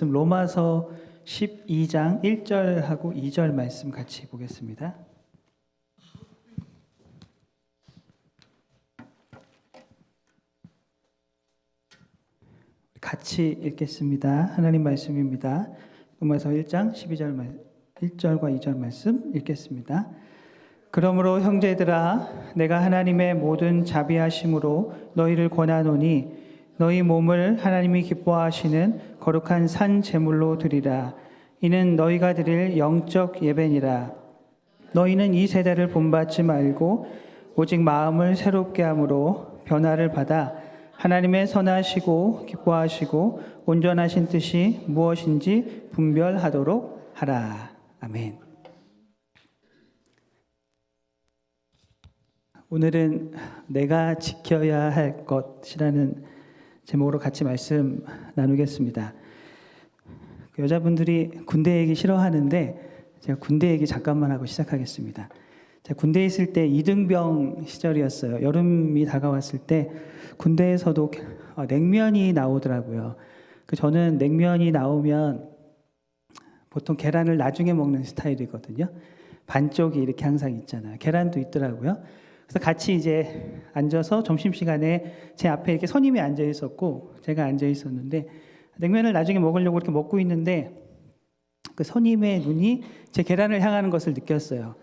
로마서 12장 1절하고 2절 말씀 같이 보겠습니다. 같이 읽겠습니다. 하나님 말씀입니다. 로마서 1장 1절과 2절 말씀 읽겠습니다. 그러므로 형제들아 내가 하나님의 모든 자비하심으로 너희를 권하노니 너희 몸을 하나님이 기뻐하시는 거룩한 산 제물로 드리라. 이는 너희가 드릴 영적 예배니라. 너희는 이 세대를 본받지 말고 오직 마음을 새롭게 함으로 변화를 받아 하나님의 선하시고 기뻐하시고 온전하신 뜻이 무엇인지 분별하도록 하라. 아멘. 오늘은 내가 지켜야 할 것이라는 제목으로 같이 말씀 나누겠습니다. 여자분들이 군대 얘기 싫어하는데 제가 군대 얘기 잠깐만 하고 시작하겠습니다. 제가 군대에 있을 때 이등병 시절이었어요. 여름이 다가왔을 때 군대에서도 냉면이 나오더라고요. 저는 냉면이 나오면 보통 계란을 나중에 먹는 스타일이거든요. 반쪽이 이렇게 항상 있잖아요. 계란도 있더라고요. 그래서 같이 이제 앉아서 점심시간에 제 앞에 이렇게 선임이 앉아 있었고 제가 앉아 있었는데 냉면을 나중에 먹으려고 이렇게 먹고 있는데 그 선임의 눈이 제 계란을 향하는 것을 느꼈어요.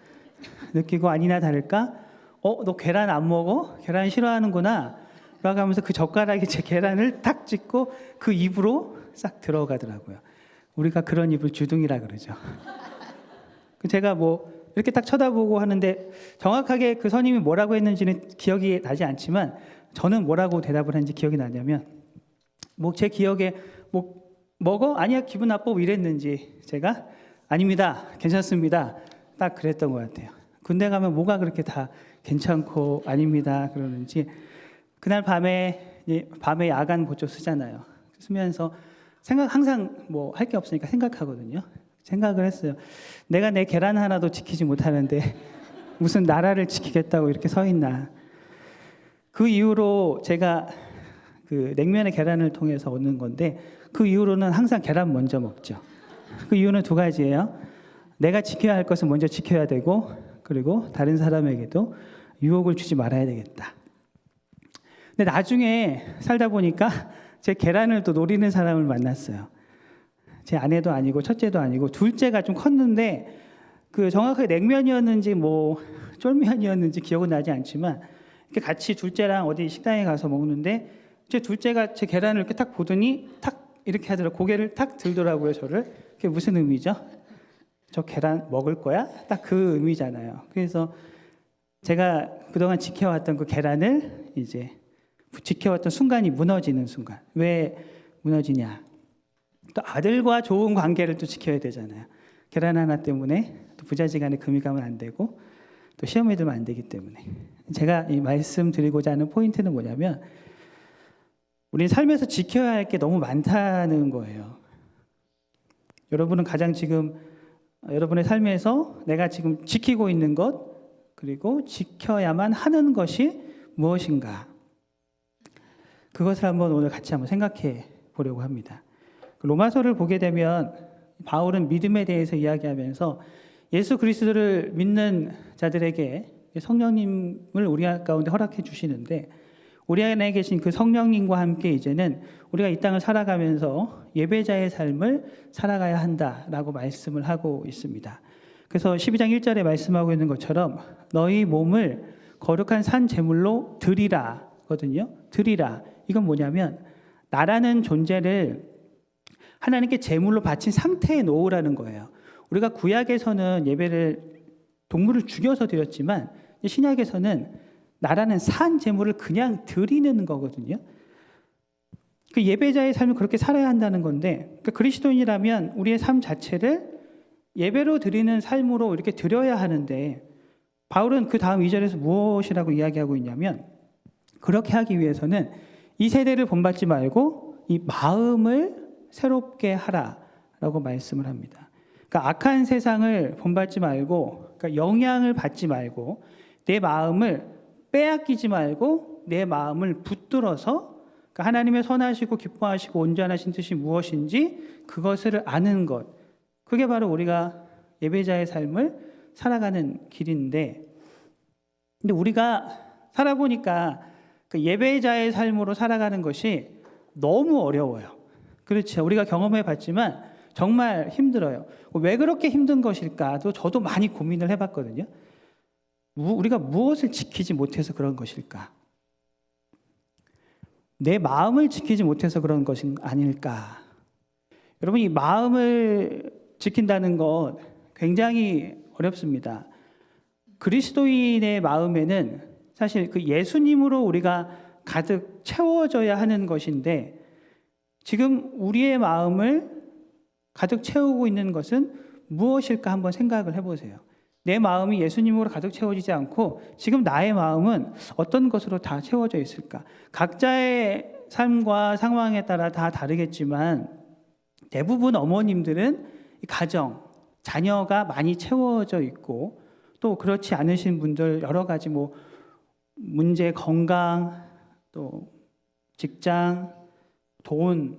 느끼고 아니나 다를까 너 계란 안 먹어? 계란 싫어하는구나 라고 하면서 그 젓가락이 제 계란을 탁 찍고 그 입으로 싹 들어가더라고요. 우리가 그런 입을 주둥이라 그러죠. 제가 이렇게 딱 쳐다보고 하는데 정확하게 그 선임이 뭐라고 했는지는 기억이 나지 않지만 저는 뭐라고 대답을 했는지 기억이 나냐면 제 기억에 먹어? 아니야 기분 나빠 이랬는지 제가 아닙니다 괜찮습니다 딱 그랬던 것 같아요. 군대 가면 뭐가 그렇게 다 괜찮고 아닙니다 그러는지 그날 밤에 야간 보조 쓰잖아요. 쓰면서 항상 할 게 없으니까 생각하거든요. 생각을 했어요. 내가 내 계란 하나도 지키지 못하는데 무슨 나라를 지키겠다고 이렇게 서 있나. 그 이후로 제가 그 냉면의 계란을 통해서 얻는 건데 그 이후로는 항상 계란 먼저 먹죠. 그 이유는 두 가지예요. 내가 지켜야 할 것은 먼저 지켜야 되고 그리고 다른 사람에게도 유혹을 주지 말아야 되겠다. 근데 나중에 살다 보니까 제 계란을 또 노리는 사람을 만났어요. 제 아내도 아니고 첫째도 아니고 둘째가 좀 컸는데 그 정확하게 냉면이었는지 쫄면이었는지 기억은 나지 않지만 이렇게 같이 둘째랑 어디 식당에 가서 먹는데 제 둘째가 제 계란을 이렇게 딱 보더니 탁 이렇게 하더라고요. 고개를 탁 들더라고요. 저를. 그게 무슨 의미죠? 저 계란 먹을 거야? 딱 그 의미잖아요. 그래서 제가 그동안 지켜왔던 그 계란을 이제 지켜왔던 순간이 무너지는 순간. 왜 무너지냐? 또 아들과 좋은 관계를 또 지켜야 되잖아요. 계란 하나 때문에 또 부자지간에 금이 가면 안 되고 또 시험에 들면 안 되기 때문에 제가 이 말씀드리고자 하는 포인트는 뭐냐면 우리 삶에서 지켜야 할 게 너무 많다는 거예요. 여러분은 가장 지금 여러분의 삶에서 내가 지금 지키고 있는 것 그리고 지켜야만 하는 것이 무엇인가 그것을 오늘 같이 한번 생각해 보려고 합니다. 로마서를 보게 되면 바울은 믿음에 대해서 이야기하면서 예수 그리스도를 믿는 자들에게 성령님을 우리 가운데 허락해 주시는데 우리 안에 계신 그 성령님과 함께 이제는 우리가 이 땅을 살아가면서 예배자의 삶을 살아가야 한다라고 말씀을 하고 있습니다. 그래서 12장 1절에 말씀하고 있는 것처럼 너희 몸을 거룩한 산 제물로 드리라 거든요. 드리라. 이건 뭐냐면 나라는 존재를 하나님께 제물로 바친 상태에 놓으라는 거예요. 우리가 구약에서는 예배를 동물을 죽여서 드렸지만 신약에서는 나라는 산 제물을 그냥 드리는 거거든요. 그 예배자의 삶을 그렇게 살아야 한다는 건데 그리스도인이라면 우리의 삶 자체를 예배로 드리는 삶으로 이렇게 드려야 하는데 바울은 그 다음 2절에서 무엇이라고 이야기하고 있냐면 그렇게 하기 위해서는 이 세대를 본받지 말고 이 마음을 새롭게 하라라고 말씀을 합니다. 그러니까 악한 세상을 본받지 말고 그러니까 영향을 받지 말고 내 마음을 빼앗기지 말고 내 마음을 붙들어서 그러니까 하나님의 선하시고 기뻐하시고 온전하신 뜻이 무엇인지 그것을 아는 것. 그게 바로 우리가 예배자의 삶을 살아가는 길인데, 근데 우리가 살아보니까 그 예배자의 삶으로 살아가는 것이 너무 어려워요. 그렇죠. 우리가 경험해 봤지만 정말 힘들어요. 왜 그렇게 힘든 것일까도 저도 많이 고민을 해봤거든요. 우리가 무엇을 지키지 못해서 그런 것일까? 내 마음을 지키지 못해서 그런 것이 아닐까? 여러분, 이 마음을 지킨다는 것 굉장히 어렵습니다. 그리스도인의 마음에는 사실 그 예수님으로 우리가 가득 채워져야 하는 것인데, 지금 우리의 마음을 가득 채우고 있는 것은 무엇일까 한번 생각을 해보세요. 내 마음이 예수님으로 가득 채워지지 않고 지금 나의 마음은 어떤 것으로 다 채워져 있을까? 각자의 삶과 상황에 따라 다 다르겠지만 대부분 어머님들은 가정, 자녀가 많이 채워져 있고, 또 그렇지 않으신 분들 여러 가지 문제, 건강, 또 직장, 돈,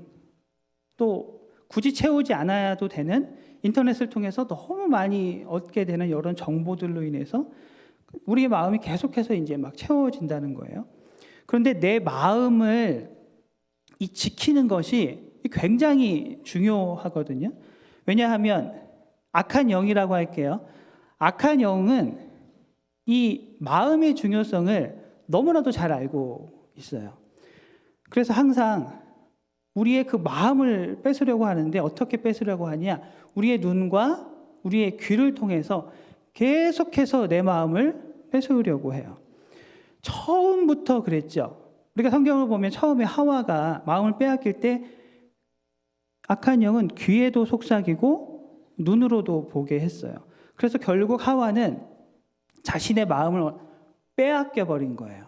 또 굳이 채우지 않아도 되는 인터넷을 통해서 너무 많이 얻게 되는 이런 정보들로 인해서 우리의 마음이 계속해서 이제 막 채워진다는 거예요. 그런데 내 마음을 지키는 것이 굉장히 중요하거든요. 왜냐하면 악한 영이라고 할게요. 악한 영은 이 마음의 중요성을 너무나도 잘 알고 있어요. 그래서 항상 우리의 그 마음을 뺏으려고 하는데, 어떻게 뺏으려고 하냐? 우리의 눈과 우리의 귀를 통해서 계속해서 내 마음을 뺏으려고 해요. 처음부터 그랬죠. 우리가 성경을 보면 처음에 하와가 마음을 빼앗길 때 악한 영은 귀에도 속삭이고 눈으로도 보게 했어요. 그래서 결국 하와는 자신의 마음을 빼앗겨 버린 거예요.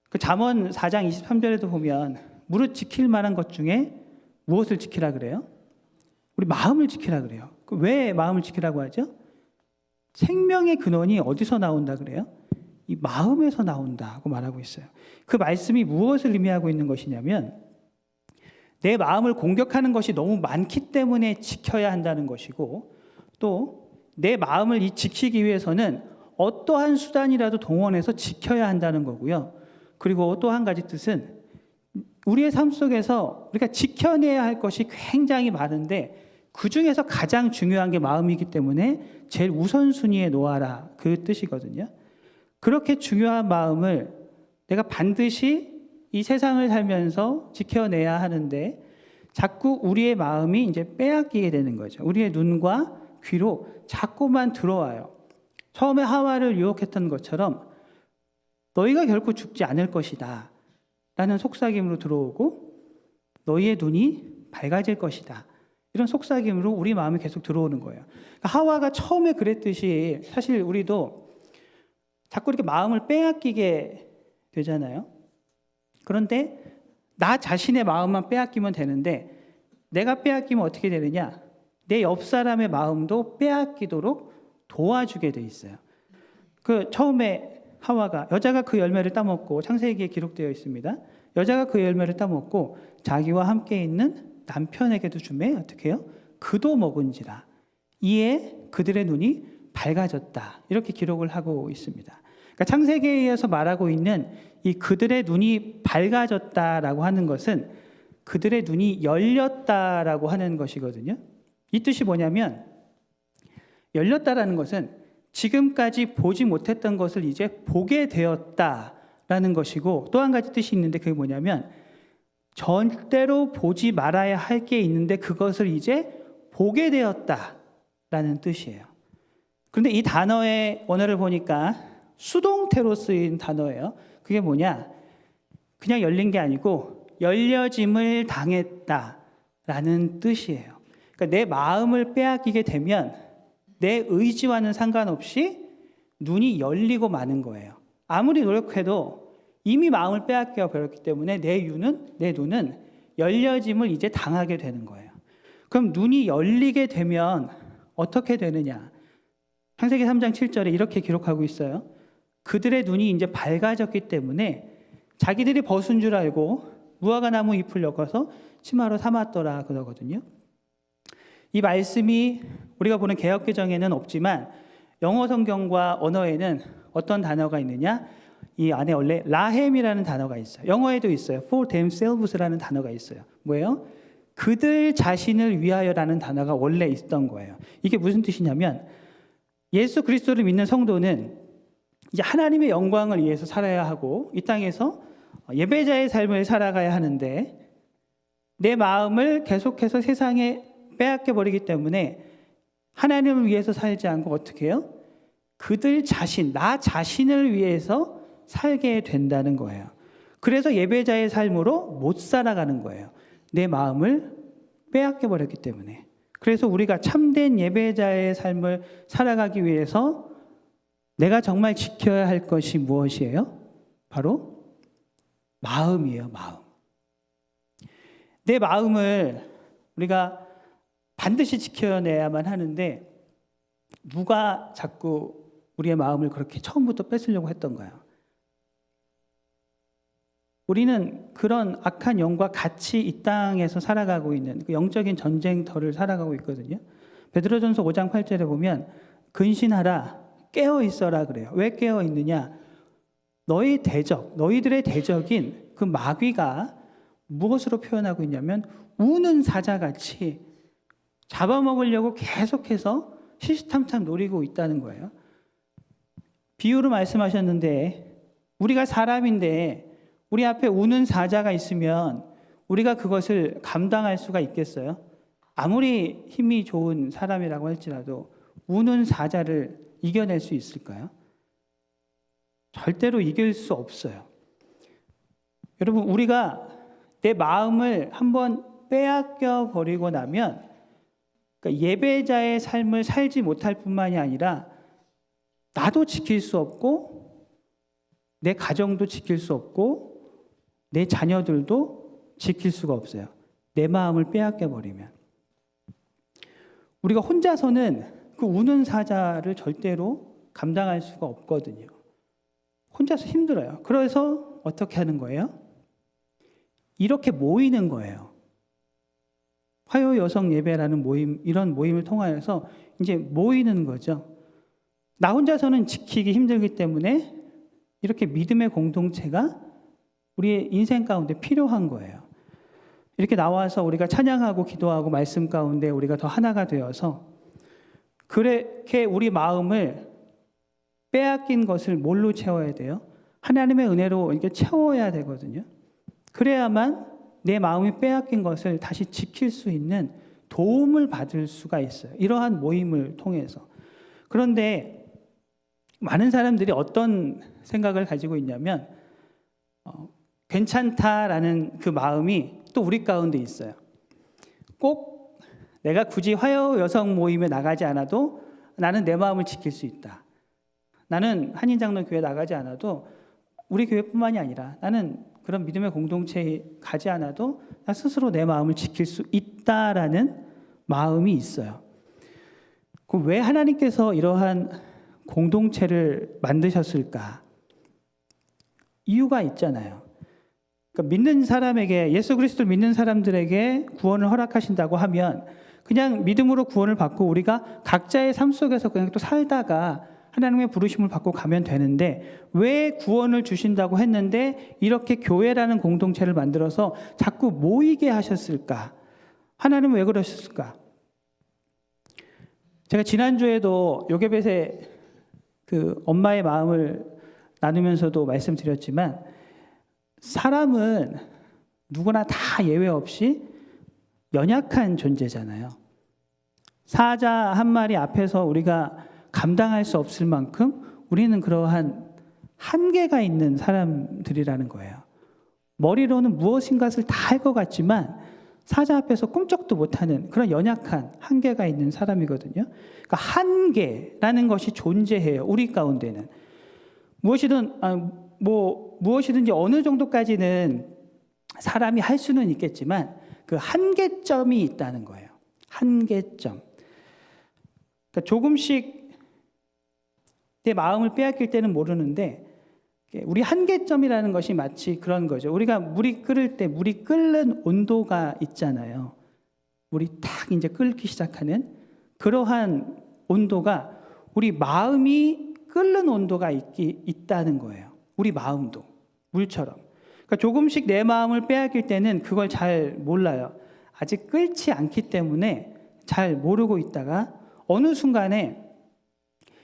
그 잠언 4장 23절에도 보면 무릇 지킬 만한 것 중에 무엇을 지키라 그래요? 우리 마음을 지키라 그래요. 왜 마음을 지키라고 하죠? 생명의 근원이 어디서 나온다 그래요? 이 마음에서 나온다고 말하고 있어요. 그 말씀이 무엇을 의미하고 있는 것이냐면, 내 마음을 공격하는 것이 너무 많기 때문에 지켜야 한다는 것이고, 또 내 마음을 지키기 위해서는 어떠한 수단이라도 동원해서 지켜야 한다는 거고요. 그리고 또 한 가지 뜻은 우리의 삶 속에서 우리가 지켜내야 할 것이 굉장히 많은데 그 중에서 가장 중요한 게 마음이기 때문에 제일 우선순위에 놓아라, 그 뜻이거든요. 그렇게 중요한 마음을 내가 반드시 이 세상을 살면서 지켜내야 하는데 자꾸 우리의 마음이 이제 빼앗기게 되는 거죠. 우리의 눈과 귀로 자꾸만 들어와요. 처음에 하와를 유혹했던 것처럼 너희가 결코 죽지 않을 것이다 라는 속삭임으로 들어오고, 너희의 눈이 밝아질 것이다, 이런 속삭임으로 우리 마음이 계속 들어오는 거예요. 그러니까 하와가 처음에 그랬듯이 사실 우리도 자꾸 이렇게 마음을 빼앗기게 되잖아요. 그런데 나 자신의 마음만 빼앗기면 되는데, 내가 빼앗기면 어떻게 되느냐? 내 옆 사람의 마음도 빼앗기도록 도와주게 돼 있어요. 그 처음에 하와가, 여자가 그 열매를 따먹고, 창세기에 기록되어 있습니다. 여자가 그 열매를 따먹고 자기와 함께 있는 남편에게도 주매 어떻게 해요? 그도 먹은지라 이에 그들의 눈이 밝아졌다, 이렇게 기록을 하고 있습니다. 그러니까 창세기에서 말하고 있는 이 그들의 눈이 밝아졌다라고 하는 것은 그들의 눈이 열렸다라고 하는 것이거든요. 이 뜻이 뭐냐면, 열렸다라는 것은 지금까지 보지 못했던 것을 이제 보게 되었다라는 것이고, 또 한 가지 뜻이 있는데 그게 뭐냐면 절대로 보지 말아야 할 게 있는데 그것을 이제 보게 되었다라는 뜻이에요. 그런데 이 단어의 원어를 보니까 수동태로 쓰인 단어예요. 그게 뭐냐? 그냥 열린 게 아니고 열려짐을 당했다라는 뜻이에요. 그러니까 내 마음을 빼앗기게 되면 내 의지와는 상관없이 눈이 열리고 마는 거예요. 아무리 노력해도 이미 마음을 빼앗겨 버렸기 때문에 내 눈은 열려짐을 이제 당하게 되는 거예요. 그럼 눈이 열리게 되면 어떻게 되느냐? 창세기 3장 7절에 이렇게 기록하고 있어요. 그들의 눈이 이제 밝아졌기 때문에 자기들이 벗은 줄 알고 무화과 나무 잎을 엮어서 치마로 삼았더라 그러거든요. 이 말씀이 우리가 보는 개역개정에는 없지만 영어 성경과 언어에는 어떤 단어가 있느냐? 이 안에 원래 라햄이라는 단어가 있어요. 영어에도 있어요. for themselves라는 단어가 있어요. 뭐예요? 그들 자신을 위하여라는 단어가 원래 있던 거예요. 이게 무슨 뜻이냐면 예수 그리스도를 믿는 성도는 이제 하나님의 영광을 위해서 살아야 하고 이 땅에서 예배자의 삶을 살아가야 하는데 내 마음을 계속해서 세상에 빼앗겨 버리기 때문에 하나님을 위해서 살지 않고 어떻게 해요? 그들 자신, 나 자신을 위해서 살게 된다는 거예요. 그래서 예배자의 삶으로 못 살아가는 거예요. 내 마음을 빼앗겨 버렸기 때문에. 그래서 우리가 참된 예배자의 삶을 살아가기 위해서 내가 정말 지켜야 할 것이 무엇이에요? 바로 마음이에요, 마음. 내 마음을 우리가 반드시 지켜내야만 하는데 누가 자꾸 우리의 마음을 그렇게 처음부터 뺏으려고 했던가요? 우리는 그런 악한 영과 같이 이 땅에서 살아가고 있는 그 영적인 전쟁터를 살아가고 있거든요. 베드로전서 5장 8절에 보면 근신하라 깨어 있어라 그래요. 왜 깨어 있느냐? 너희들의 대적인 그 마귀가 무엇으로 표현하고 있냐면 우는 사자같이 잡아먹으려고 계속해서 시시탐탐 노리고 있다는 거예요. 비유로 말씀하셨는데 우리가 사람인데 우리 앞에 우는 사자가 있으면 우리가 그것을 감당할 수가 있겠어요? 아무리 힘이 좋은 사람이라고 할지라도 우는 사자를 이겨낼 수 있을까요? 절대로 이길 수 없어요. 여러분, 우리가 내 마음을 한번 빼앗겨 버리고 나면 그러니까 예배자의 삶을 살지 못할 뿐만이 아니라 나도 지킬 수 없고 내 가정도 지킬 수 없고 내 자녀들도 지킬 수가 없어요. 내 마음을 빼앗겨 버리면. 우리가 혼자서는 그 우는 사자를 절대로 감당할 수가 없거든요. 혼자서 힘들어요. 그래서 어떻게 하는 거예요? 이렇게 모이는 거예요. 화요 여성 예배라는 모임, 이런 모임을 통하여서 이제 모이는 거죠. 나 혼자서는 지키기 힘들기 때문에 이렇게 믿음의 공동체가 우리의 인생 가운데 필요한 거예요. 이렇게 나와서 우리가 찬양하고 기도하고 말씀 가운데 우리가 더 하나가 되어서 그렇게 우리 마음을 빼앗긴 것을 뭘로 채워야 돼요? 하나님의 은혜로 이렇게 채워야 되거든요. 그래야만 내 마음이 빼앗긴 것을 다시 지킬 수 있는 도움을 받을 수가 있어요. 이러한 모임을 통해서. 그런데 많은 사람들이 어떤 생각을 가지고 있냐면 괜찮다라는 그 마음이 또 우리 가운데 있어요. 꼭 내가 굳이 화요 여성 모임에 나가지 않아도 나는 내 마음을 지킬 수 있다. 나는 한인장로교회 나가지 않아도 우리 교회뿐만이 아니라 나는 그런 믿음의 공동체에 가지 않아도 나 스스로 내 마음을 지킬 수 있다라는 마음이 있어요. 그럼 왜 하나님께서 이러한 공동체를 만드셨을까? 이유가 있잖아요. 그러니까 믿는 사람에게, 예수 그리스도를 믿는 사람들에게 구원을 허락하신다고 하면 그냥 믿음으로 구원을 받고 우리가 각자의 삶 속에서 그냥 또 살다가 하나님의 부르심을 받고 가면 되는데 왜 구원을 주신다고 했는데 이렇게 교회라는 공동체를 만들어서 자꾸 모이게 하셨을까? 하나님은 왜 그러셨을까? 제가 지난주에도 요게벳의 그 엄마의 마음을 나누면서도 말씀드렸지만 사람은 누구나 다 예외 없이 연약한 존재잖아요. 사자 한 마리 앞에서 우리가 감당할 수 없을 만큼 우리는 그러한 한계가 있는 사람들이라는 거예요. 머리로는 무엇인가를 다 할 것 같지만 사자 앞에서 꿈쩍도 못하는 그런 연약한 한계가 있는 사람이거든요. 그러니까 한계라는 것이 존재해요. 우리 가운데는. 무엇이든지 어느 정도까지는 사람이 할 수는 있겠지만 그 한계점이 있다는 거예요. 한계점. 그러니까 조금씩 내 마음을 빼앗길 때는 모르는데 우리 한계점이라는 것이 마치 그런 거죠. 우리가 물이 끓을 때 물이 끓는 온도가 있잖아요. 물이 탁 이제 끓기 시작하는 그러한 온도가 우리 마음이 끓는 온도가 있다는 거예요. 우리 마음도 물처럼. 그러니까 조금씩 내 마음을 빼앗길 때는 그걸 잘 몰라요. 아직 끓지 않기 때문에 잘 모르고 있다가 어느 순간에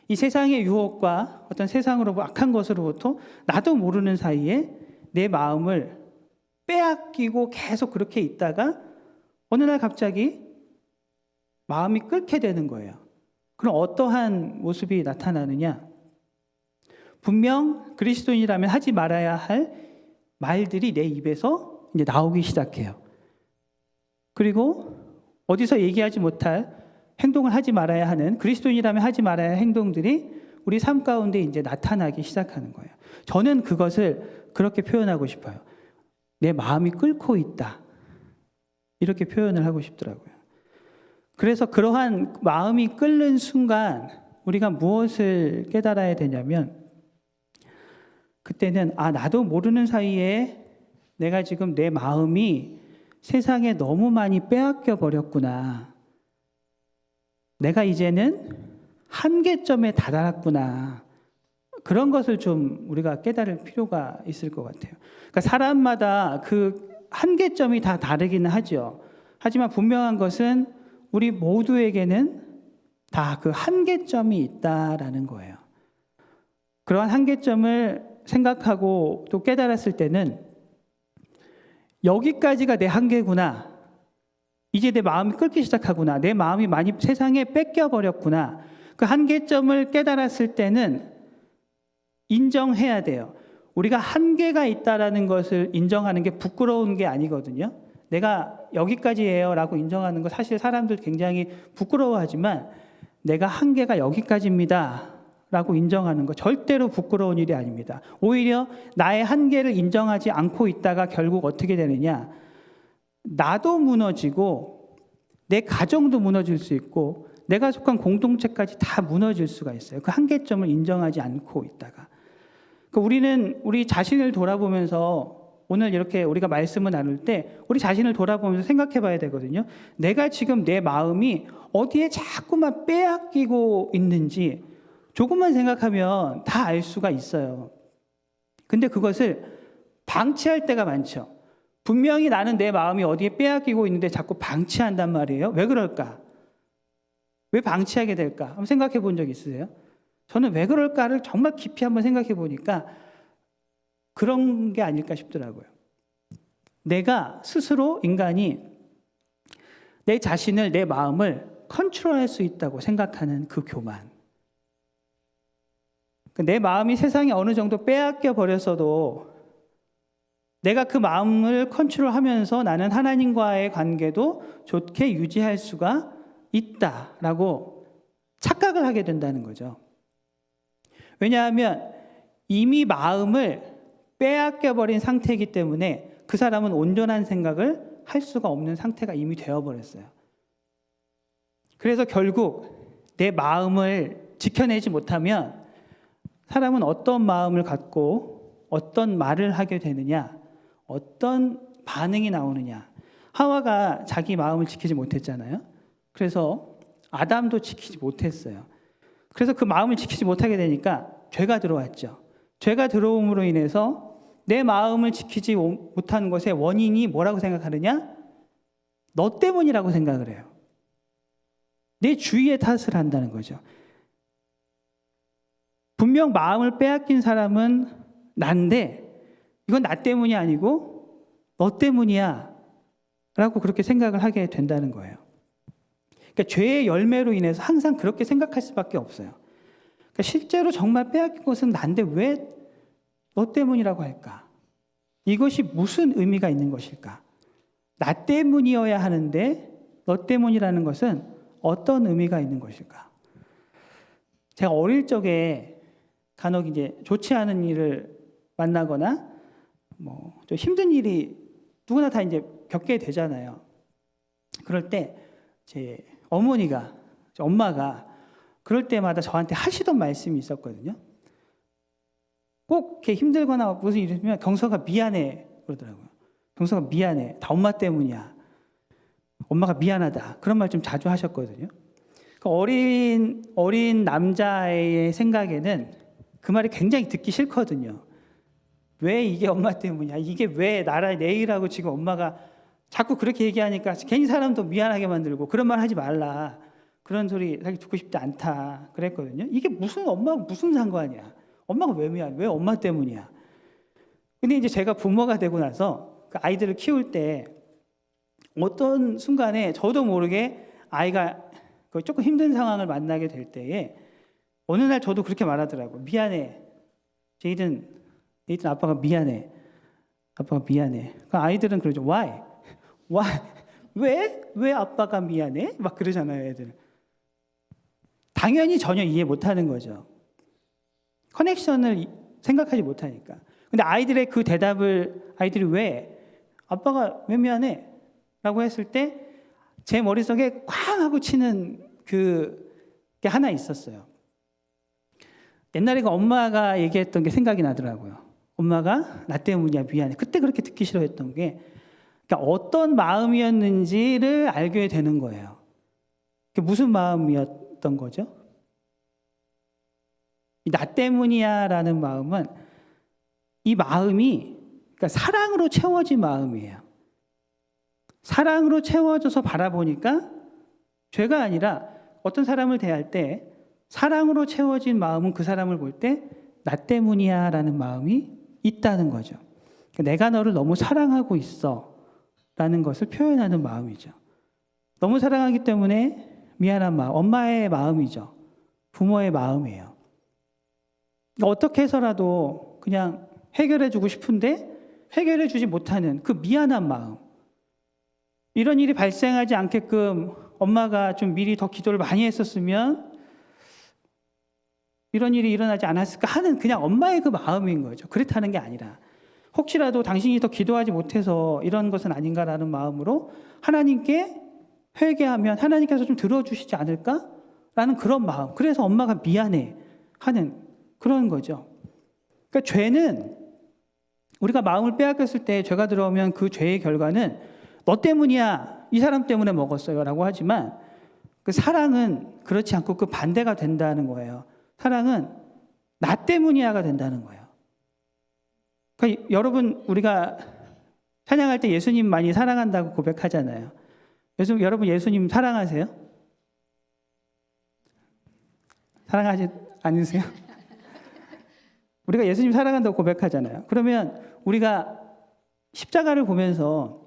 이 세상의 유혹과 어떤 세상으로 악한 것으로부터 나도 모르는 사이에 내 마음을 빼앗기고 계속 그렇게 있다가 어느 날 갑자기 마음이 끓게 되는 거예요. 그럼 어떠한 모습이 나타나느냐? 분명 그리스도인이라면 하지 말아야 할 말들이 내 입에서 이제 나오기 시작해요. 그리고 어디서 얘기하지 못할 행동을 하지 말아야 하는, 그리스도인이라면 하지 말아야 할 행동들이 우리 삶 가운데 이제 나타나기 시작하는 거예요. 저는 그것을 그렇게 표현하고 싶어요. 내 마음이 끓고 있다. 이렇게 표현을 하고 싶더라고요. 그래서 그러한 마음이 끓는 순간 우리가 무엇을 깨달아야 되냐면, 그때는 나도 모르는 사이에 내가 지금 내 마음이 세상에 너무 많이 빼앗겨 버렸구나. 내가 이제는 한계점에 다다랐구나. 그런 것을 좀 우리가 깨달을 필요가 있을 것 같아요. 그러니까 사람마다 그 한계점이 다 다르기는 하죠. 하지만 분명한 것은 우리 모두에게는 다 그 한계점이 있다라는 거예요. 그러한 한계점을 생각하고 또 깨달았을 때는 여기까지가 내 한계구나. 이제 내 마음이 끓기 시작하구나. 내 마음이 많이 세상에 뺏겨버렸구나. 그 한계점을 깨달았을 때는 인정해야 돼요. 우리가 한계가 있다라는 것을 인정하는 게 부끄러운 게 아니거든요. 내가 여기까지예요 라고 인정하는 거 사실 사람들 굉장히 부끄러워하지만 내가 한계가 여기까지입니다 라고 인정하는 거 절대로 부끄러운 일이 아닙니다. 오히려 나의 한계를 인정하지 않고 있다가 결국 어떻게 되느냐, 나도 무너지고 내 가정도 무너질 수 있고 내가 속한 공동체까지 다 무너질 수가 있어요. 그 한계점을 인정하지 않고 있다가. 그러니까 우리는 우리 자신을 돌아보면서 오늘 이렇게 우리가 말씀을 나눌 때 우리 자신을 돌아보면서 생각해 봐야 되거든요. 내가 지금 내 마음이 어디에 자꾸만 빼앗기고 있는지 조금만 생각하면 다 알 수가 있어요. 근데 그것을 방치할 때가 많죠. 분명히 나는 내 마음이 어디에 빼앗기고 있는데 자꾸 방치한단 말이에요. 왜 그럴까? 왜 방치하게 될까? 한번 생각해 본 적 있으세요? 저는 왜 그럴까를 정말 깊이 한번 생각해 보니까 그런 게 아닐까 싶더라고요. 내가 스스로 인간이 내 자신을, 내 마음을 컨트롤할 수 있다고 생각하는 그 교만. 내 마음이 세상에 어느 정도 빼앗겨 버렸어도 내가 그 마음을 컨트롤하면서 나는 하나님과의 관계도 좋게 유지할 수가 있다라고 착각을 하게 된다는 거죠. 왜냐하면 이미 마음을 빼앗겨버린 상태이기 때문에 그 사람은 온전한 생각을 할 수가 없는 상태가 이미 되어버렸어요. 그래서 결국 내 마음을 지켜내지 못하면 사람은 어떤 마음을 갖고 어떤 말을 하게 되느냐, 어떤 반응이 나오느냐. 하와가 자기 마음을 지키지 못했잖아요. 그래서 아담도 지키지 못했어요. 그래서 그 마음을 지키지 못하게 되니까 죄가 들어왔죠. 죄가 들어옴으로 인해서 내 마음을 지키지 못하는 것의 원인이 뭐라고 생각하느냐? 너 때문이라고 생각을 해요. 내 주위에 탓을 한다는 거죠. 분명 마음을 빼앗긴 사람은 난데 이건 나 때문이 아니고 너 때문이야 라고 그렇게 생각을 하게 된다는 거예요. 그러니까 죄의 열매로 인해서 항상 그렇게 생각할 수밖에 없어요. 그러니까 실제로 정말 빼앗긴 것은 난데 왜 너 때문이라고 할까? 이것이 무슨 의미가 있는 것일까? 나 때문이어야 하는데 너 때문이라는 것은 어떤 의미가 있는 것일까? 제가 어릴 적에 간혹 이제 좋지 않은 일을 만나거나 좀 힘든 일이 누구나 다 이제 겪게 되잖아요. 그럴 때 제 엄마가 그럴 때마다 저한테 하시던 말씀이 있었거든요. 꼭 이렇게 힘들거나 무슨 일이 있으면 경서가 미안해 그러더라고요. 경서가 미안해. 다 엄마 때문이야. 엄마가 미안하다. 그런 말 좀 자주 하셨거든요. 그 어린 남자의 생각에는 그 말이 굉장히 듣기 싫거든요. 왜 이게 엄마 때문이야? 이게 왜 나라 내 일하고 지금 엄마가 자꾸 그렇게 얘기하니까 괜히 사람도 미안하게 만들고 그런 말 하지 말라. 그런 소리 사실 듣고 싶지 않다. 그랬거든요. 이게 무슨 엄마가 무슨 상관이야? 엄마가 왜 미안해? 왜 엄마 때문이야? 근데 이제 제가 부모가 되고 나서 그 아이들을 키울 때 어떤 순간에 저도 모르게 아이가 조금 힘든 상황을 만나게 될 때에 어느 날 저도 그렇게 말하더라고요. 미안해. 제이든 아빠가 미안해. 아빠가 미안해. 그 아이들은 그러죠. Why? 왜 아빠가 미안해? 막 그러잖아요, 애들. 당연히 전혀 이해 못하는 거죠. 커넥션을 생각하지 못하니까. 근데 아이들의 그 대답을 아이들이 왜 아빠가 왜 미안해? 라고 했을 때 제 머릿속에 쾅 하고 치는 그게 하나 있었어요. 옛날에 그 엄마가 얘기했던 게 생각이 나더라고요. 엄마가 나 때문이야 미안해. 그때 그렇게 듣기 싫어했던 게 그러니까 어떤 마음이었는지를 알게 되는 거예요. 그게 무슨 마음이었던 거죠? 나 때문이야라는 마음은 이 마음이 그러니까 사랑으로 채워진 마음이에요. 사랑으로 채워져서 바라보니까 죄가 아니라 어떤 사람을 대할 때 사랑으로 채워진 마음은 그 사람을 볼 때 나 때문이야 라는 마음이 있다는 거죠. 그러니까 내가 너를 너무 사랑하고 있어 라는 것을 표현하는 마음이죠. 너무 사랑하기 때문에 미안한 마음, 엄마의 마음이죠. 부모의 마음이에요. 어떻게 해서라도 그냥 해결해 주고 싶은데 해결해 주지 못하는 그 미안한 마음. 이런 일이 발생하지 않게끔 엄마가 좀 미리 더 기도를 많이 했었으면 이런 일이 일어나지 않았을까 하는 그냥 엄마의 그 마음인 거죠. 그렇다는 게 아니라 혹시라도 당신이 더 기도하지 못해서 이런 것은 아닌가라는 마음으로 하나님께 회개하면 하나님께서 좀 들어주시지 않을까라는 그런 마음. 그래서 엄마가 미안해 하는 그런 거죠. 그러니까 죄는 우리가 마음을 빼앗겼을 때 죄가 들어오면 그 죄의 결과는 너 때문이야, 이 사람 때문에 먹었어요 라고 하지만 그 사랑은 그렇지 않고 그 반대가 된다는 거예요. 사랑은 나 때문이야가 된다는 거예요. 그러니까 여러분 우리가 찬양할 때 예수님 많이 사랑한다고 고백하잖아요. 여러분 예수님 사랑하세요? 사랑하지 않으세요? 우리가 예수님 사랑한다고 고백하잖아요. 그러면 우리가 십자가를 보면서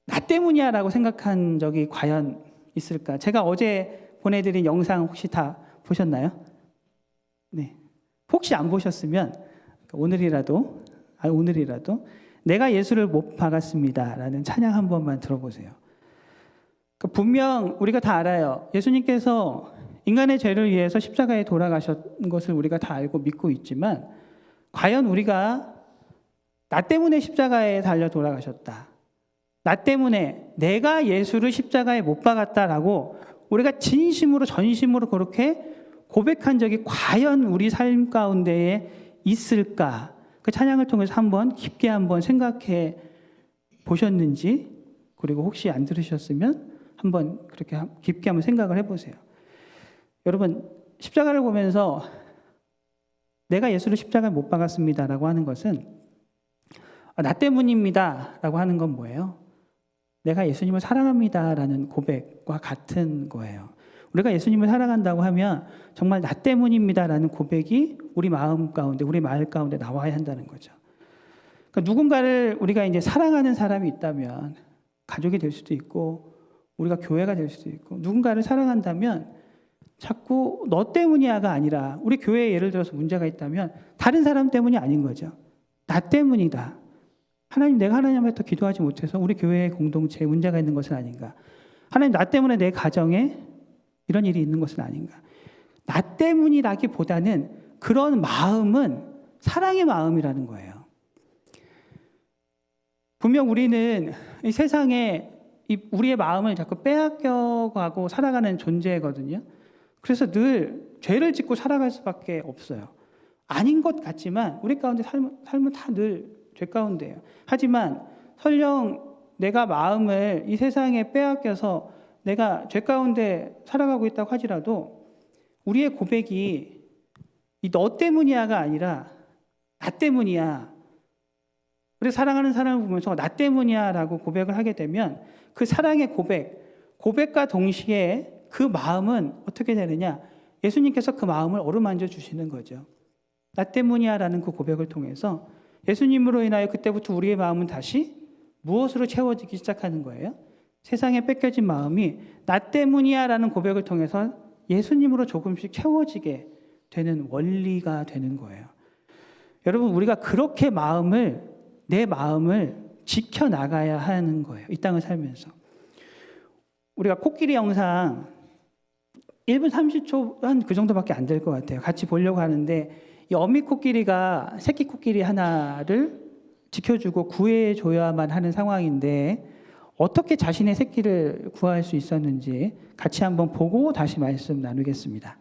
나 때문이야 라고 생각한 적이 과연 있을까? 제가 어제 보내드린 영상 혹시 다 보셨나요? 네. 혹시 안 보셨으면 오늘이라도 내가 예수를 못 박았습니다 라는 찬양 한 번만 들어보세요. 분명 우리가 다 알아요. 예수님께서 인간의 죄를 위해서 십자가에 돌아가신 것을 우리가 다 알고 믿고 있지만 과연 우리가 나 때문에 십자가에 달려 돌아가셨다. 나 때문에 내가 예수를 십자가에 못 박았다라고 우리가 진심으로 전심으로 그렇게 고백한 적이 과연 우리 삶 가운데에 있을까? 그 찬양을 통해서 한번 깊게 한번 생각해 보셨는지 그리고 혹시 안 들으셨으면 한번 그렇게 깊게 한번 생각을 해보세요. 여러분 십자가를 보면서 내가 예수를 십자가에 못 박았습니다라고 하는 것은 나 때문입니다라고 하는 건 뭐예요? 내가 예수님을 사랑합니다라는 고백과 같은 거예요. 우리가 예수님을 사랑한다고 하면 정말 나 때문입니다라는 고백이 우리 마음 가운데, 우리 말 가운데 나와야 한다는 거죠. 그러니까 누군가를 우리가 이제 사랑하는 사람이 있다면 가족이 될 수도 있고 우리가 교회가 될 수도 있고 누군가를 사랑한다면 자꾸 너 때문이야가 아니라 우리 교회에 예를 들어서 문제가 있다면 다른 사람 때문이 아닌 거죠. 나 때문이다. 하나님, 내가 하나님 앞에 더 기도하지 못해서 우리 교회의 공동체에 문제가 있는 것은 아닌가. 하나님, 나 때문에 내 가정에 이런 일이 있는 것은 아닌가. 나 때문이라기보다는 그런 마음은 사랑의 마음이라는 거예요. 분명 우리는 이 세상에 우리의 마음을 자꾸 빼앗겨가고 살아가는 존재거든요. 그래서 늘 죄를 짓고 살아갈 수밖에 없어요. 아닌 것 같지만 우리 가운데 삶은 다 늘 죄 가운데예요. 하지만 설령 내가 마음을 이 세상에 빼앗겨서 내가 죄 가운데 살아가고 있다고 하지라도 우리의 고백이 이 너 때문이야가 아니라 나 때문이야. 우리 사랑하는 사람을 보면서 나 때문이야라고 고백을 하게 되면 그 사랑의 고백과 동시에 그 마음은 어떻게 되느냐? 예수님께서 그 마음을 어루만져 주시는 거죠. 나 때문이야라는 그 고백을 통해서 예수님으로 인하여 그때부터 우리의 마음은 다시 무엇으로 채워지기 시작하는 거예요? 세상에 뺏겨진 마음이 나 때문이야라는 고백을 통해서 예수님으로 조금씩 채워지게 되는 원리가 되는 거예요. 여러분, 우리가 그렇게 내 마음을 지켜나가야 하는 거예요. 이 땅을 살면서. 우리가 코끼리 영상 1분 30초 한 그 정도밖에 안 될 것 같아요. 같이 보려고 하는데 이 어미 코끼리가 새끼 코끼리 하나를 지켜주고 구해줘야만 하는 상황인데 어떻게 자신의 새끼를 구할 수 있었는지 같이 한번 보고 다시 말씀 나누겠습니다.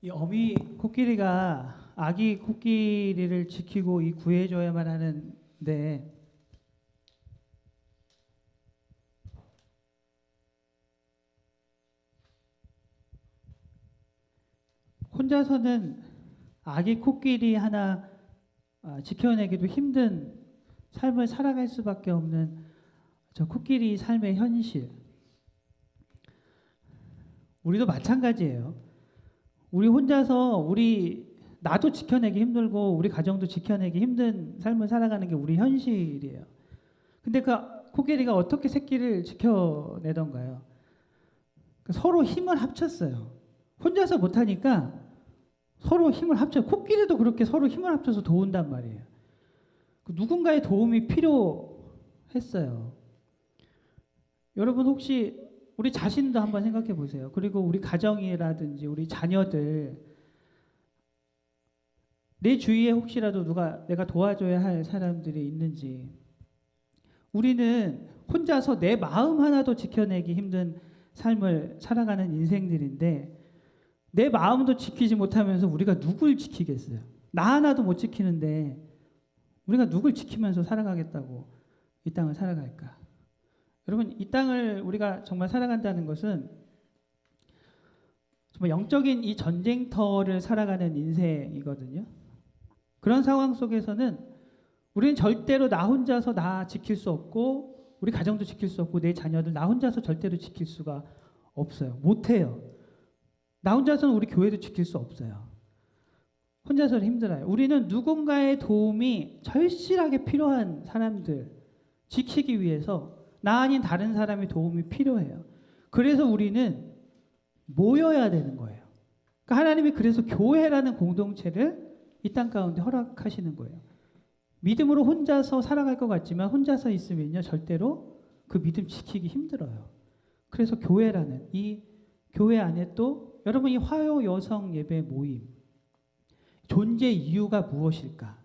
이 어미 코끼리가 아기 코끼리를 지키고 구해줘야만 하는데 혼자서는 아기 코끼리 하나 지켜내기도 힘든 삶을 살아갈 수밖에 없는 저 코끼리 삶의 현실. 우리도 마찬가지예요. 우리 혼자서 나도 지켜내기 힘들고 우리 가정도 지켜내기 힘든 삶을 살아가는 게 우리 현실이에요. 근데 그 코끼리가 어떻게 새끼를 지켜내던가요? 서로 힘을 합쳤어요. 혼자서 못하니까 서로 힘을 합쳐요. 코끼리도 그렇게 서로 힘을 합쳐서 도운단 말이에요. 누군가의 도움이 필요했어요. 여러분 혹시 우리 자신도 한번 생각해 보세요. 그리고 우리 가정이라든지 우리 자녀들, 내 주위에 혹시라도 내가 도와줘야 할 사람들이 있는지. 우리는 혼자서 내 마음 하나도 지켜내기 힘든 삶을 살아가는 인생들인데 내 마음도 지키지 못하면서 우리가 누굴 지키겠어요? 나 하나도 못 지키는데 우리가 누굴 지키면서 살아가겠다고 이 땅을 살아갈까? 여러분, 이 땅을 우리가 정말 살아간다는 것은 정말 영적인 이 전쟁터를 살아가는 인생이거든요. 그런 상황 속에서는 우리는 절대로 나 혼자서 나 지킬 수 없고 우리 가정도 지킬 수 없고 내 자녀들 나 혼자서 절대로 지킬 수가 없어요. 못해요. 나 혼자서는 우리 교회도 지킬 수 없어요. 혼자서는 힘들어요. 우리는 누군가의 도움이 절실하게 필요한 사람들 지키기 위해서 나 아닌 다른 사람의 도움이 필요해요. 그래서 우리는 모여야 되는 거예요. 그러니까 하나님이 그래서 교회라는 공동체를 이 땅 가운데 허락하시는 거예요. 믿음으로 혼자서 살아갈 것 같지만 혼자서 있으면요 절대로 그 믿음 지키기 힘들어요. 그래서 교회라는 이 교회 안에 또 여러분 이 화요 여성 예배 모임 존재 이유가 무엇일까?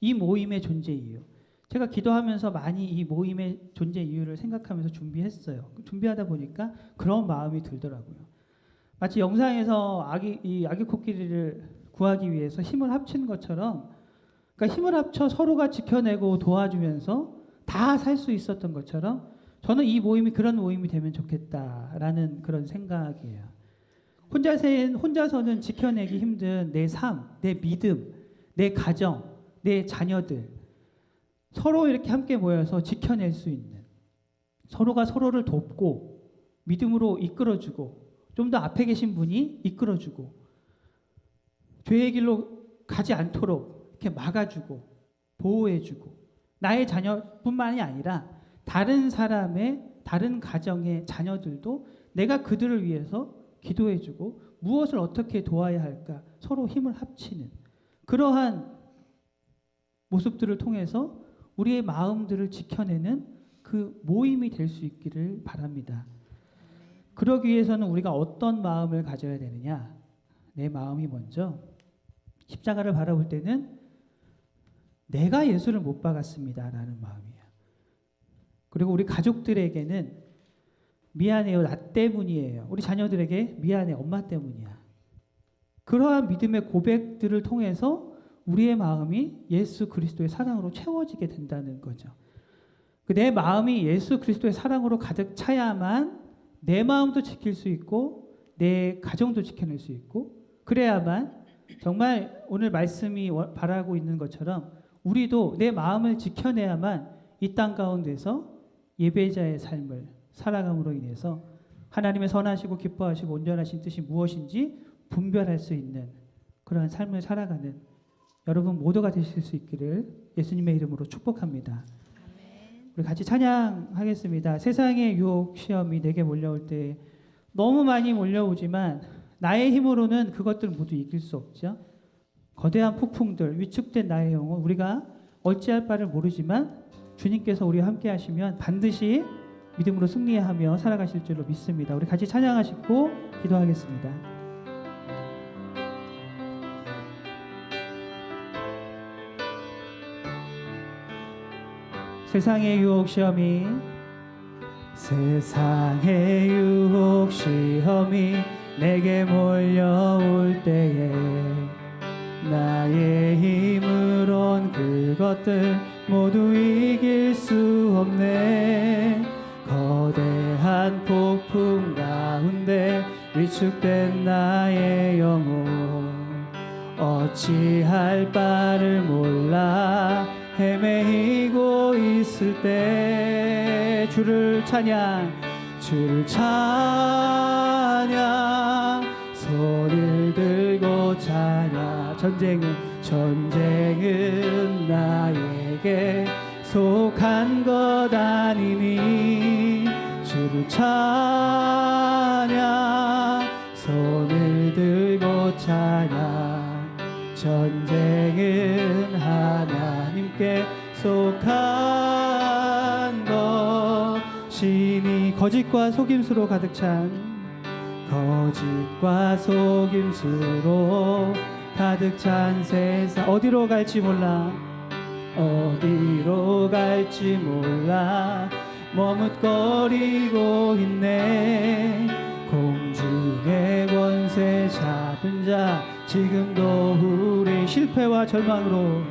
이 모임의 존재 이유. 제가 기도하면서 많이 이 모임의 존재 이유를 생각하면서 준비했어요. 준비하다 보니까 그런 마음이 들더라고요. 마치 영상에서 아기 코끼리를 구하기 위해서 힘을 합치는 것처럼, 그러니까 힘을 합쳐 서로가 지켜내고 도와주면서 다 살 수 있었던 것처럼 저는 이 모임이 그런 모임이 되면 좋겠다라는 그런 생각이에요. 혼자서는 지켜내기 힘든 내 삶, 내 믿음, 내 가정, 내 자녀들 서로 이렇게 함께 모여서 지켜낼 수 있는, 서로가 서로를 돕고 믿음으로 이끌어주고 좀 더 앞에 계신 분이 이끌어주고 죄의 길로 가지 않도록 이렇게 막아주고 보호해주고 나의 자녀뿐만이 아니라 다른 사람의 다른 가정의 자녀들도 내가 그들을 위해서 기도해주고 무엇을 어떻게 도와야 할까 서로 힘을 합치는 그러한 모습들을 통해서 우리의 마음들을 지켜내는 그 모임이 될 수 있기를 바랍니다. 그러기 위해서는 우리가 어떤 마음을 가져야 되느냐? 내 마음이 먼저 십자가를 바라볼 때는 내가 예수를 못 박았습니다라는 마음이에요. 그리고 우리 가족들에게는 미안해요, 나 때문이에요. 우리 자녀들에게 미안해, 엄마 때문이야. 그러한 믿음의 고백들을 통해서 우리의 마음이 예수 그리스도의 사랑으로 채워지게 된다는 거죠. 내 마음이 예수 그리스도의 사랑으로 가득 차야만 내 마음도 지킬 수 있고 내 가정도 지켜낼 수 있고 그래야만 정말 오늘 말씀이 바라고 있는 것처럼 우리도 내 마음을 지켜내야만 이 땅 가운데서 예배자의 삶을 살아감으로 인해서 하나님의 선하시고 기뻐하시고 온전하신 뜻이 무엇인지 분별할 수 있는 그러한 삶을 살아가는 여러분 모두가 되실 수 있기를 예수님의 이름으로 축복합니다. 우리 같이 찬양하겠습니다. 세상의 유혹 시험이 내게 몰려올 때 너무 많이 몰려오지만 나의 힘으로는 그것들 모두 이길 수 없죠. 거대한 폭풍들, 위축된 나의 영혼 우리가 어찌할 바를 모르지만 주님께서 우리와 함께 하시면 반드시 믿음으로 승리하며 살아가실 줄로 믿습니다. 우리 같이 찬양하시고 기도하겠습니다. 세상의 유혹 시험이 내게 몰려올 때에 나의 힘으론 그것들 모두 이길 수 없네. 거대한 폭풍 가운데 위축된 나의 영혼 어찌할 바를 몰라 헤매이고 있을 때 주를 찬양 손을 들고 찬양 전쟁은 나에게 속한 것 아니니 주를 찬양 손을 들고 찬양 전쟁은 하나님께 속한 것이니 거짓과 속임수로 가득 찬 세상 어디로 갈지 몰라 머뭇거리고 있네. 공중의 권세 잡은 자 지금도 우리 실패와 절망으로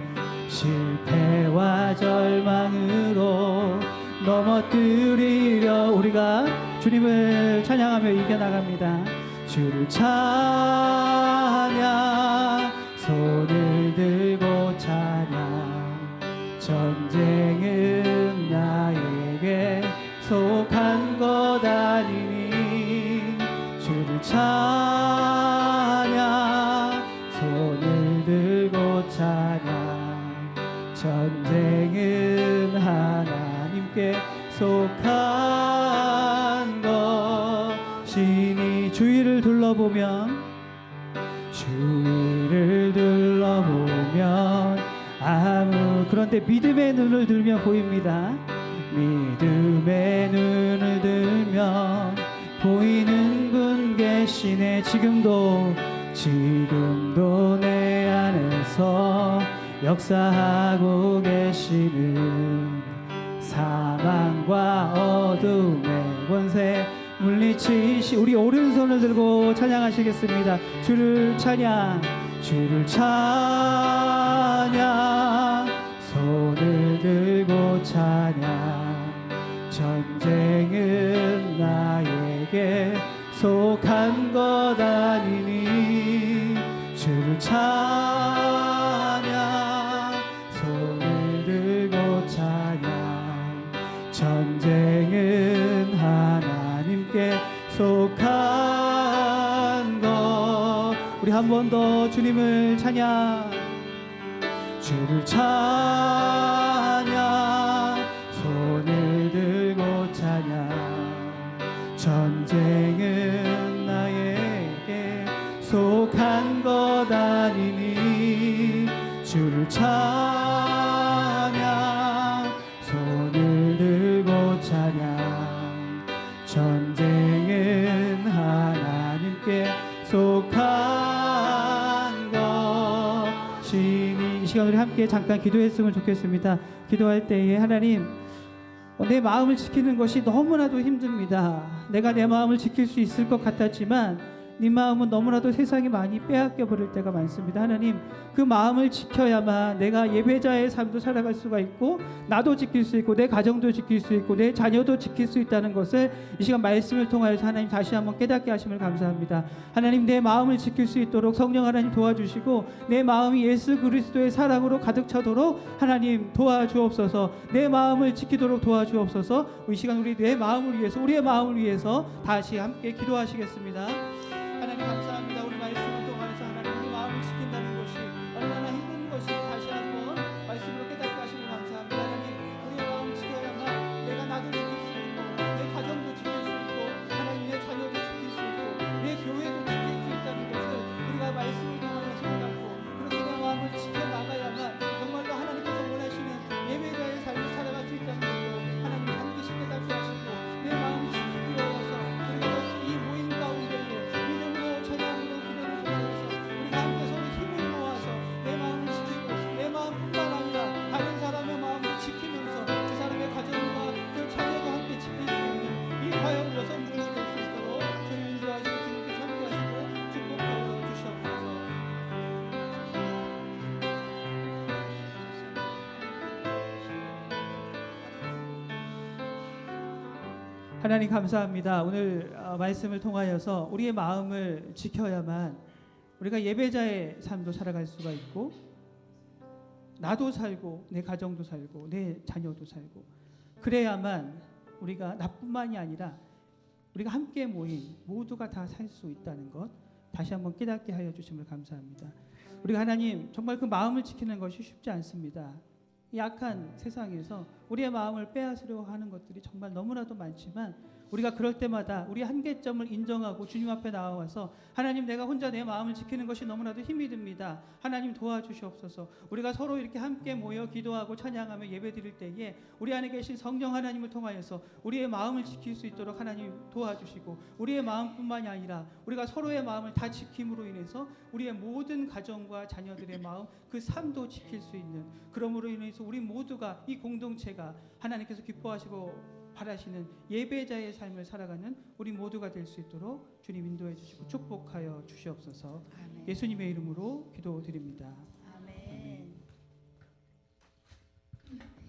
넘어뜨리려 우리가 주님을 찬양하며 이겨나갑니다. 주를 찬양 손을 들고 찬양 전쟁은 나에게 속한 것 아니니 찬양 손을 들고 찬양 전쟁은 하나님께 속한 것이니 주위를 둘러보면 그런데 믿음의 눈을 들면 보입니다. 믿음의 눈을 들면 보이는 분 계시네. 지금도 내 안에서 역사하고 계시는 사망과 어둠의 권세 물리치시. 우리 오른손을 들고 찬양하시겠습니다. 주를 찬양 손을 들고 찬양 전쟁은 나에게 속한 것 아니니 주를 찬양 손을 들고 찬양 전쟁은 하나님께 속한 것. 우리 한 번 더 주님을 찬양 주를 찬양 손을 들고 찬양 전쟁은 나에게 속한 것 아니니 주를 찬양 손을 들고 찬양 전쟁은 하나님께 속한 것이니. 이 시간 우리 함께 잠깐 기도했으면 좋겠습니다. 기도할 때에 하나님, 내 마음을 지키는 것이 너무나도 힘듭니다. 내가 내 마음을 지킬 수 있을 것 같았지만 네 마음은 너무나도 세상이 많이 빼앗겨 버릴 때가 많습니다. 하나님, 그 마음을 지켜야만 내가 예배자의 삶도 살아갈 수가 있고 나도 지킬 수 있고 내 가정도 지킬 수 있고 내 자녀도 지킬 수 있다는 것을 이 시간 말씀을 통하여서 하나님 다시 한번 깨닫게 하심을 감사합니다. 하나님, 내 마음을 지킬 수 있도록 성령 하나님 도와주시고 내 마음이 예수 그리스도의 사랑으로 가득 차도록 하나님 도와주옵소서. 내 마음을 지키도록 도와주옵소서. 이 시간 우리 내 마음을 위해서 우리의 마음을 위해서 다시 함께 기도하시겠습니다. 하나님 감사합니다. 우리 말씀을 통해서 하나님 우리 마음을 지킨다는 것이 얼마나 힘든 것이 다시 한번 말씀으로 깨닫게 하시고 감사합니다. 하나님, 우리의 마음을 지켜야만 내가 나도 지킬 수 있고 내 가정도 지킬 수 있고 하나님 내 자녀도 지킬 수 있고 내 교회도 지킬 수 있다는 것을 우리가 말씀을 통하여서 깨닫고 그렇게 내 마음을 지켜나가야만 정말로 하나님께서 원하시는 예배자의 삶을 살아갈 수 있다는 것을 하나님 반드시 깨닫게 하시고 내 마음을 지키기 위해서 우리가 이 모임 가운데에 찬양으로 기도를 통해서 우리가 함께 서로 힘을 모아서 내 마음을 지키고 내 마음뿐만 아니라 다른 사람의 마음을 지키면서 그 사람의 가정과 그 자녀도 함께 지킬 수 있는 이 과연 여성분이 될 수 있도록 주님 인도하시고 주님께서 함께하시고 축복하여 주시옵소서. 하나님 감사합니다. 오늘 말씀을 통하여서 우리의 마음을 지켜야만 우리가 예배자의 삶도 살아갈 수가 있고 나도 살고 내 가정도 살고 내 자녀도 살고 그래야만 우리가 나뿐만이 아니라 우리가 함께 모인 모두가 다 살 수 있다는 것 다시 한번 깨닫게 하여 주심을 감사합니다. 우리가 하나님 정말 그 마음을 지키는 것이 쉽지 않습니다. 이 약한 세상에서 우리의 마음을 빼앗으려고 하는 것들이 정말 너무나도 많지만 우리가 그럴 때마다 우리 한계점을 인정하고 주님 앞에 나와서 하나님, 내가 혼자 내 마음을 지키는 것이 너무나도 힘이 듭니다. 하나님 도와주시옵소서. 우리가 서로 이렇게 함께 모여 기도하고 찬양하며 예배드릴 때에 우리 안에 계신 성령 하나님을 통하여서 우리의 마음을 지킬 수 있도록 하나님 도와주시고 우리의 마음뿐만이 아니라 우리가 서로의 마음을 다 지킴으로 인해서 우리의 모든 가정과 자녀들의 마음 그 삶도 지킬 수 있는, 그러므로 인해서 우리 모두가 이 공동체가 하나님께서 기뻐하시고 바라시는 예배자의 삶을 살아가는 우리 모두가 될 수 있도록 주님 인도해 주시고 축복하여 주시옵소서. 아멘. 예수님의 이름으로 기도드립니다. 아멘. 아멘.